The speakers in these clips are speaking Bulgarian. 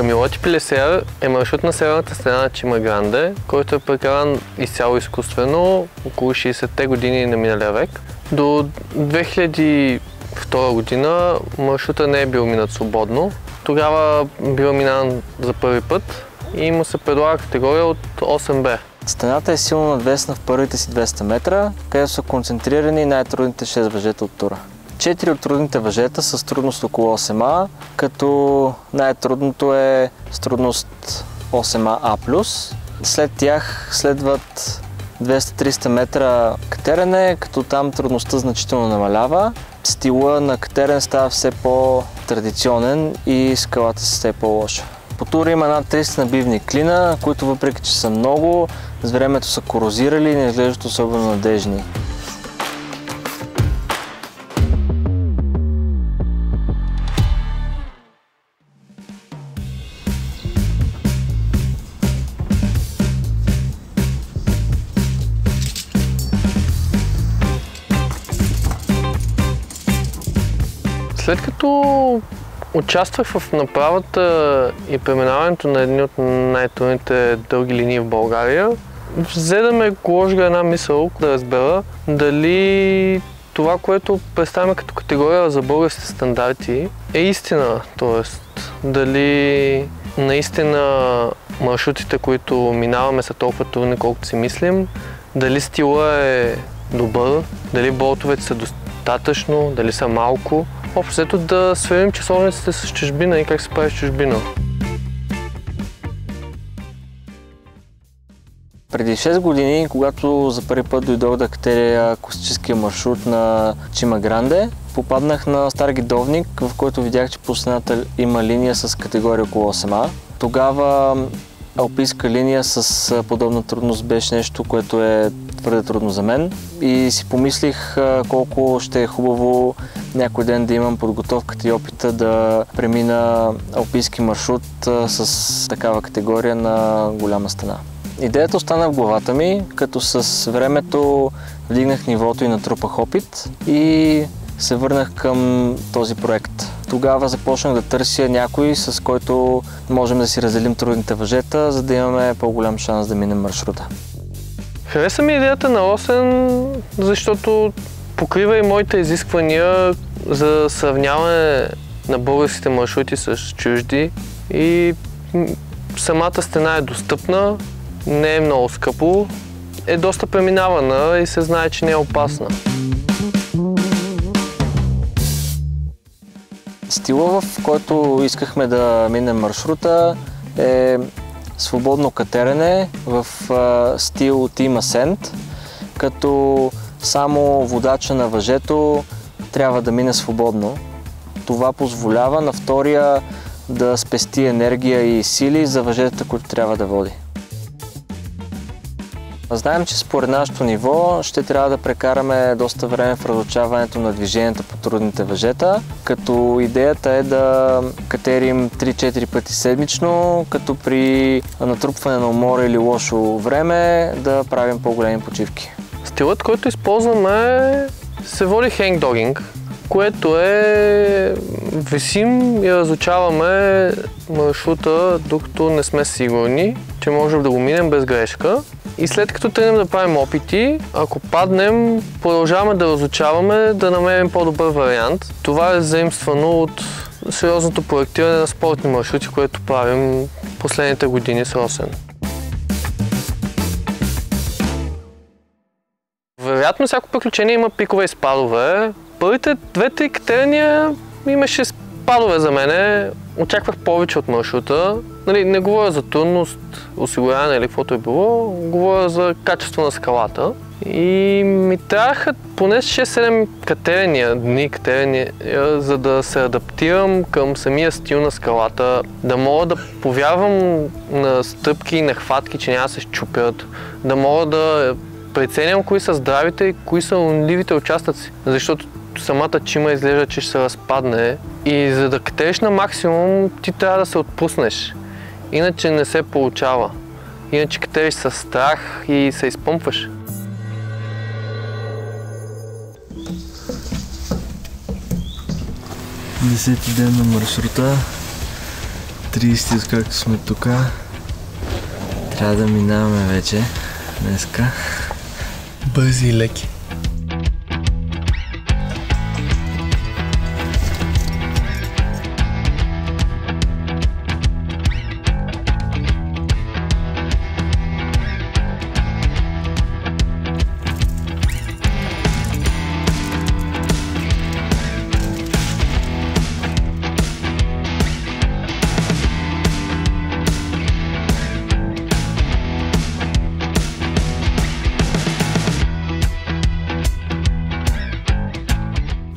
Камелоти Пелесер е маршрут на северната страна на Чима Гранде, който е прекаран изцяло изкуствено около 60-те години на миналия век. До 2002 година маршрута не е бил минат свободно. Тогава бил минан за първи път и му се предлага категория от 8B. Стената е силно надвесна в първите си 200 метра, където са концентрирани най-трудните 6 въжета от тура. 4 от трудните въжета са с трудност около 8А, като най-трудното е с трудност 8А+. След тях следват 200-300 метра катерене, като там трудността значително намалява. Стила на катерене става все по-традиционен и скалата се все по-лоша. По тура има над 30 набивни клина, които въпреки че са много, с времето са корозирали и не изглеждат особено надежни. След като участвах в направата и преминаването на едни от най-трудните дълги линии в България, взе да ме гложга една мисъл да разбера дали това, което представяме като категория за българските стандарти, е истина. Тоест, дали наистина маршрутите, които минаваме, са толкова трудни, колкото си мислим, дали стила е добър, дали болтовете са достатъчно, дали са малко. Общо да сверим часовниците с чужбина и как се прави с чужбина. Преди 6 години, когато за първи път дойдох да катеря класическия маршрут на Чима Гранде, попаднах на стар гидовник, в който видях, че по стената има линия с категория около 8А. Тогава алпийска линия с подобна трудност беше нещо, което е твърде трудно за мен и си помислих колко ще е хубаво някой ден да имам подготовката и опита да премина алпийски маршрут с такава категория на голяма стена. Идеята остана в главата ми, като с времето вдигнах нивото и натрупах опит и се върнах към този проект. Тогава започнах да търся някой, с който можем да си разделим трудните въжета, за да имаме по-голям шанс да минем маршрута. Хареса ми идеята на Росен, защото покрива и моите изисквания за сравняване на българските маршрути с чужди и самата стена е достъпна, не е много скъпо, е доста преминавана и се знае, че не е опасна. Стила, в който искахме да минем маршрута, е свободно катерене в стил Team Ascent, като само водача на въжето трябва да мине свободно. Това позволява на втория да спести енергия и сили за въжетата, които трябва да води. Знаем, че според нашето ниво ще трябва да прекараме доста време в разучаването на движенията по трудните въжета, като идеята е да катерим 3-4 пъти седмично, като при натрупване на умора или лошо време да правим по-големи почивки. Стилът, който използваме, се води хенгдогинг, което е висим и разучаваме маршрута, докато не сме сигурни, че можем да го минем без грешка. И след като тръгнем да правим опити, ако паднем, продължаваме да разучаваме, да намерим по-добър вариант. Това е заимствано от сериозното проектиране на спортни маршрути, което правим последните години с Росен. Вероятно, всяко приключение има пикове и спадове. Първите 2-3 катерения имаше спадове за мене. Очаквах повече от маршрута. Не говоря за трудност, осигуряване или каквото е било, говоря за качество на скалата. И ми трябваха поне 6-7 катерения, за да се адаптирам към самия стил на скалата, да мога да повярвам на стъпки и на хватки, че няма да се счупят, да мога да преценям кои са здравите и кои са унливите участъци, защото самата чима изглежда, че ще се разпадне и за да катериш на максимум, ти трябва да се отпуснеш, иначе не се получава, иначе катериш със страх и се изпъмпваш. Десети ден на маршрута. 30, откакто сме тук. Трябва да минаваме вече днеска. Бързи и леки.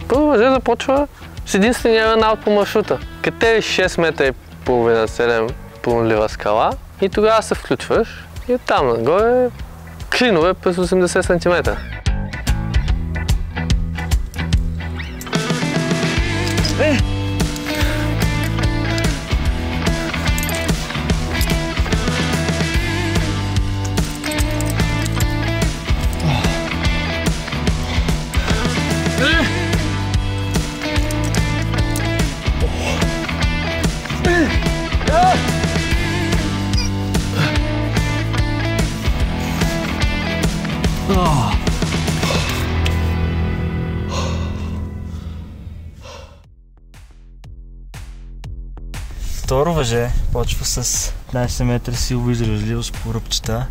Първо въже започва с единствения рънаут по маршрута. Катери 6 метра и половина, 7 променлива скала и тогава се включваш и оттам нагоре клинове през 80 см. Второ въже почва с 15 метра силова издръжливост по ръбчета.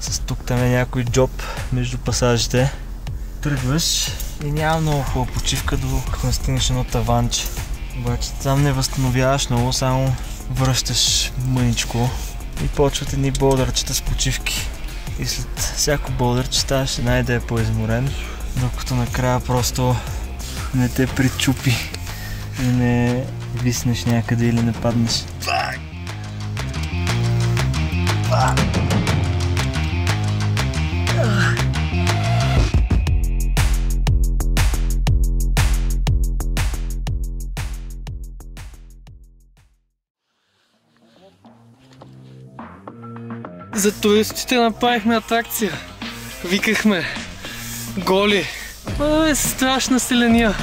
С тук там е някой джоб между пасажите. Тръгваш и няма много хубава почивка, докато не стигнеш едно таванче. Обаче там не възстановяваш много, само връщаш мъничко и почват едни болдърчета с почивки. И след всяко болдърче ставаш една идея по-изморен, докато накрая просто не те причупи и не виснеш някъде или не паднеш. За туристите направихме атракция. Викахме голи. Страшна селения.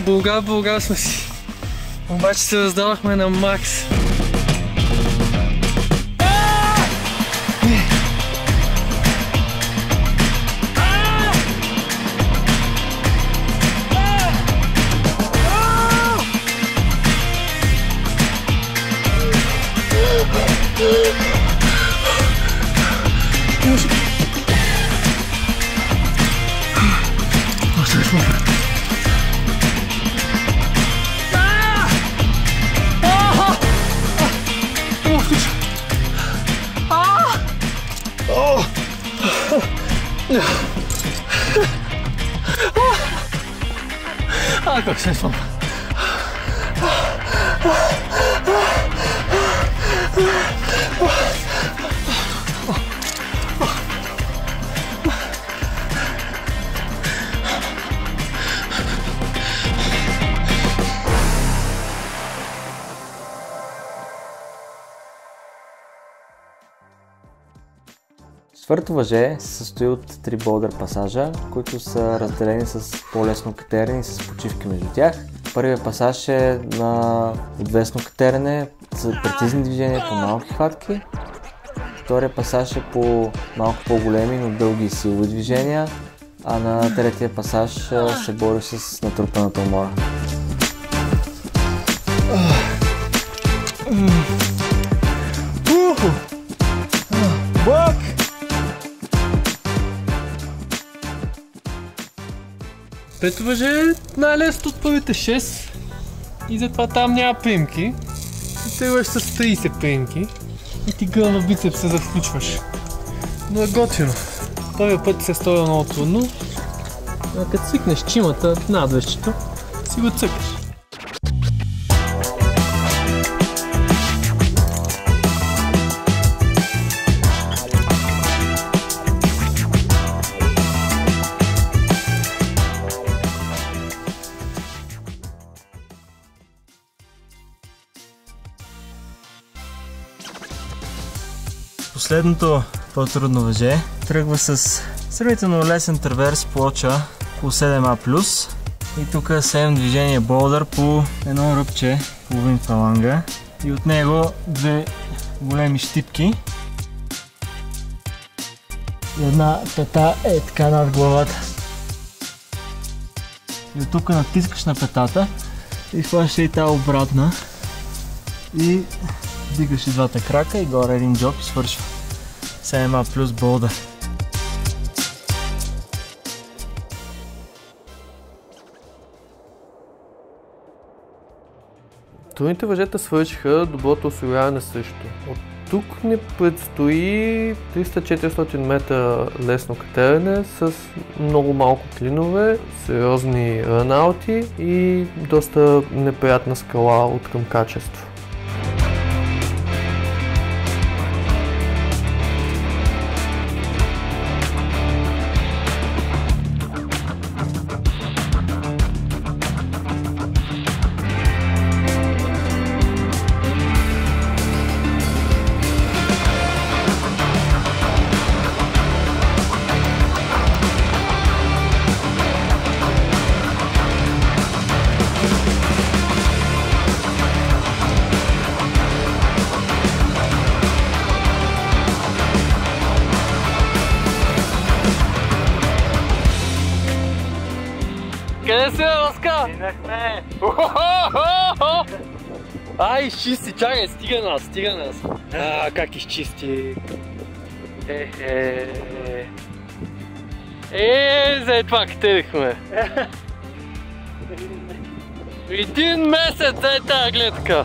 Българ сме си. Обаче се раздавахме на макс. Как се спомня? Четвърто въже се състои от 3 болдър пасажа, които са разделени с по-лесно катерене и с почивки между тях. Първият пасаж е на отвесно катерене с прецизни движения по малки хватки. Вторият пасаж е по малко по-големи, но дълги и силови движения, а на третия пасаж се бори с натрупаната умора. Пето въже е най-лесно от първите 6 и затова там няма приемки. И тръгваш с 30 приемки и ти гръмва бицепса да включваш. Но е готино. Първият път се струва много трудно, а като свикнеш чимата над вещето, си го цъкаш. Последното по-трудно въже тръгва с сравнително лесен траверс плоча по 7А+. И тук 7 движения болдър по едно ръбче, половин фаланга. и от него две големи щипки. И една пета е така над главата. И от тук натискаш на петата и хващаш и тази обратна. И вдигаш и двата крака и горе един джоб и свършва. 7А плюс болда. Трудните въжета свършиха, доброто осигуряване също. От тук ни предстои 300-400 метра лесно катерене с много малко клинове, сериозни рънаути и доста неприятна скала от към качество. Къде си, Оска? Минахме! Ай, изчисти, чакай, стига нас. Как изчисти? За това катерихме. 1 месец за тази гледка.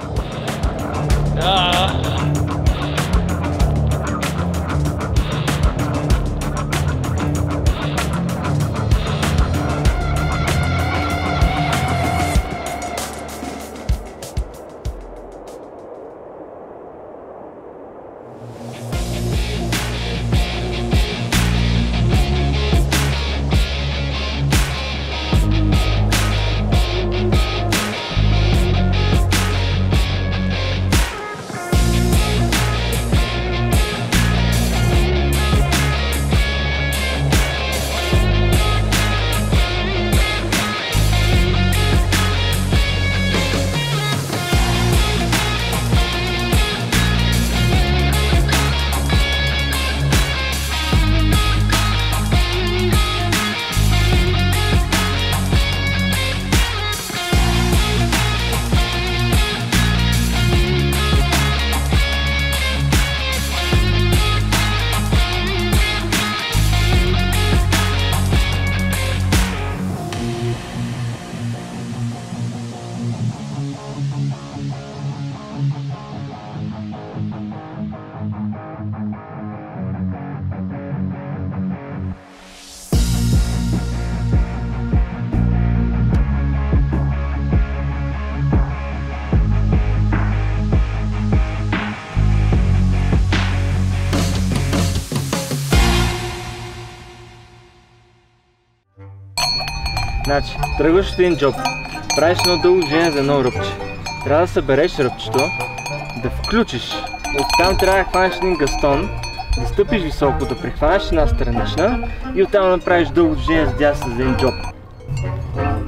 Значи, тръгваш от един джоб, правиш едно дълго движение за едно ръбче. Трябва да събереш ръбчето, да включиш. Оттам трябва да хванеш един гастон, да стъпиш високо, да прихванеш една странична и оттам да направиш дълго движение с дясна за един джоб.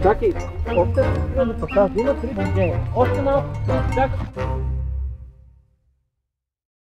Чакай, още да покажа, има 3 движения. Още малко, чакай.